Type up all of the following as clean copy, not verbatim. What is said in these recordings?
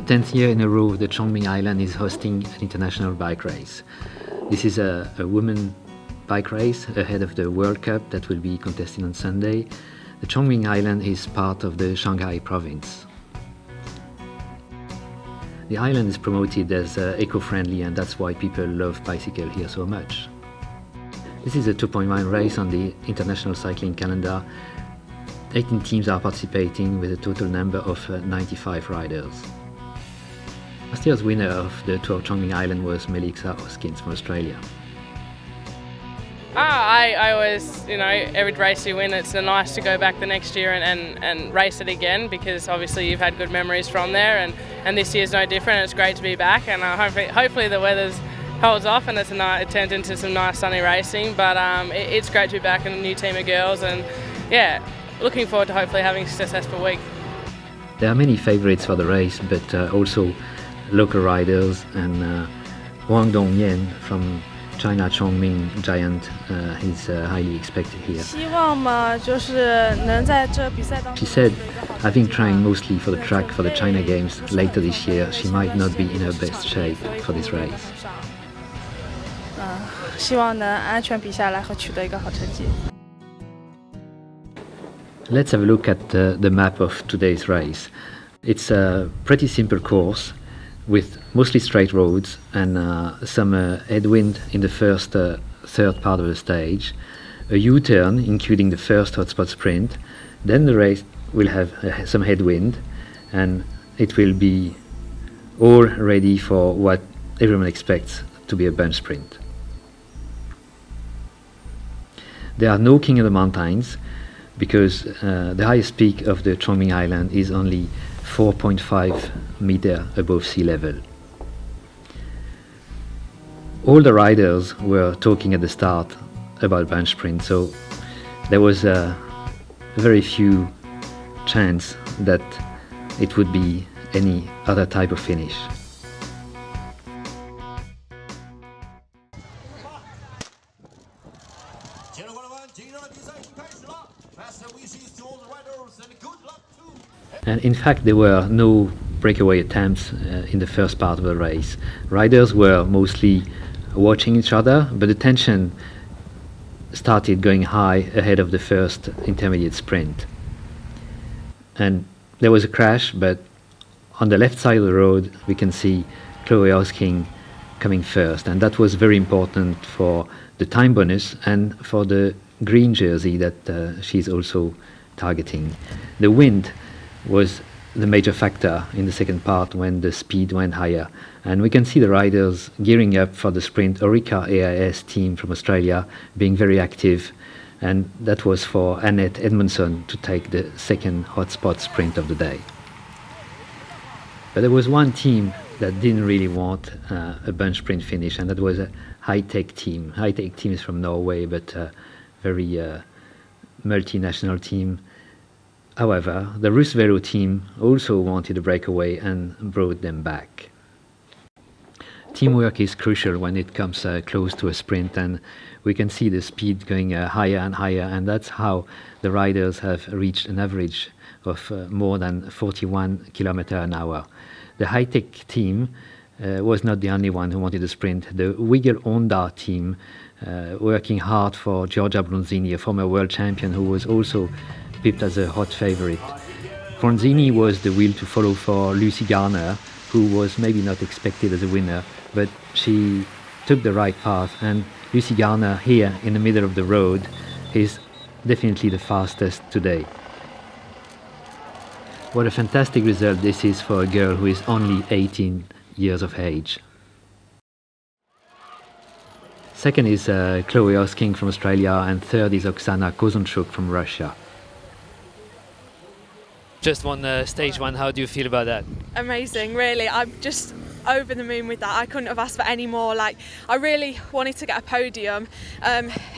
10th year in a row, the Chongming Island is hosting an international bike race. This is a women bike race ahead of the World Cup that will be contested on Sunday. The Chongming Island is part of the Shanghai province. The island is promoted as eco-friendly, and that's why people love bicycle here so much. This is a 2.1 race on the international cycling calendar. 18 teams are participating with a total number of 95 riders. Last year's winner of the Tour of Chongming Island was Melissa Hoskins from Australia. I always, every race you win, it's nice to go back the next year and race it again, because obviously you've had good memories from there, and this year's no different. It's great to be back, and hopefully the weather's holds off and it turns into some nice sunny racing, but it's great to be back in a new team of girls, and yeah, looking forward to hopefully having a successful week. There are many favourites for the race, but also local riders, and Wang Dongyan from China Chongming Giant is highly expected here. She said, having trained mostly for the track for the China Games later this year, she might not be in her best shape for this race. Let's have a look at the map of today's race. It's a pretty simple course with mostly straight roads and some headwind in the first third part of the stage, a U-turn including the first hotspot sprint, then the race will have some headwind, and it will be all ready for what everyone expects to be a bunch sprint. There are no King of the Mountains because the highest peak of the Chongming Island is only 4.5 meters above sea level. All the riders were talking at the start about bunch sprint, so there was a very few chance that it would be any other type of finish. And in fact, there were no breakaway attempts in the first part of the race. Riders were mostly watching each other, but the tension started going high ahead of the first intermediate sprint. And there was a crash, but on the left side of the road, we can see Chole Hosking coming first, and that was very important for the time bonus and for the green jersey that she's also targeting. The wind was the major factor in the second part when the speed went higher, and we can see the riders gearing up for the sprint. Orica AIS team from Australia being very active, and that was for Annette Edmondson to take the second hotspot sprint of the day. But there was one team that didn't really want a bunch sprint finish, and that was a high-tech team. High-tech team is from Norway, but very multinational team. However, the Rus Velo team also wanted a breakaway and brought them back. Teamwork is crucial when it comes close to a sprint, and we can see the speed going higher and higher, and that's how the riders have reached an average of more than 41 kilometers an hour. The high-tech team was not the only one who wanted a sprint. The Wiggle Honda team, working hard for Giorgia Bronzini, a former world champion who was also picked as a hot favorite. Bronzini was the wheel to follow for Lucy Garner, who was maybe not expected as a winner, but she took the right path, and Lucy Garner here in the middle of the road is definitely the fastest today. What a fantastic result this is for a girl who is only 18 years of age. Second is Chole Hosking from Australia, and third is Oksana Kozonchuk from Russia. Just won stage one. How do you feel about that? Amazing, really. I'm just over the moon with that. I couldn't have asked for any more. I really wanted to get a podium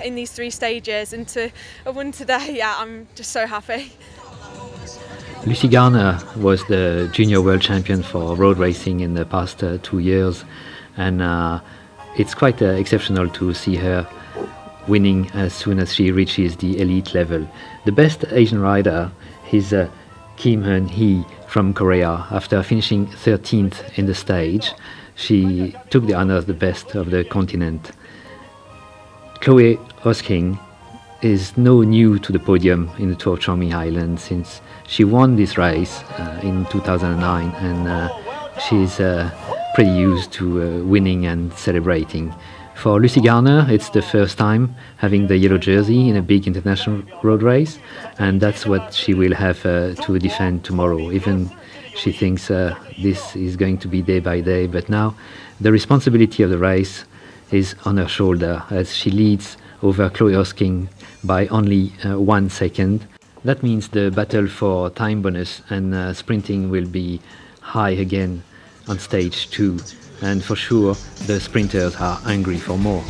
in these three stages, and to have won today, I'm just so happy. Lucy Garner was the junior world champion for road racing in the past 2 years, and it's quite exceptional to see her winning as soon as she reaches the elite level. The best Asian rider is Kim Eun-hee from Korea. After finishing 13th in the stage, she took the honors, the best of the continent. Chole Hosking is no new to the podium in the Tour of Chongming Island since she won this race in 2009, and she's pretty used to winning and celebrating. For Lucy Garner, it's the first time having the yellow jersey in a big international road race, and that's what she will have to defend tomorrow. Even she thinks this is going to be day by day, but now the responsibility of the race is on her shoulder as she leads over Chole Hosking by only 1 second. That means the battle for time bonus and sprinting will be high again on stage 2. And for sure, the sprinters are hungry for more.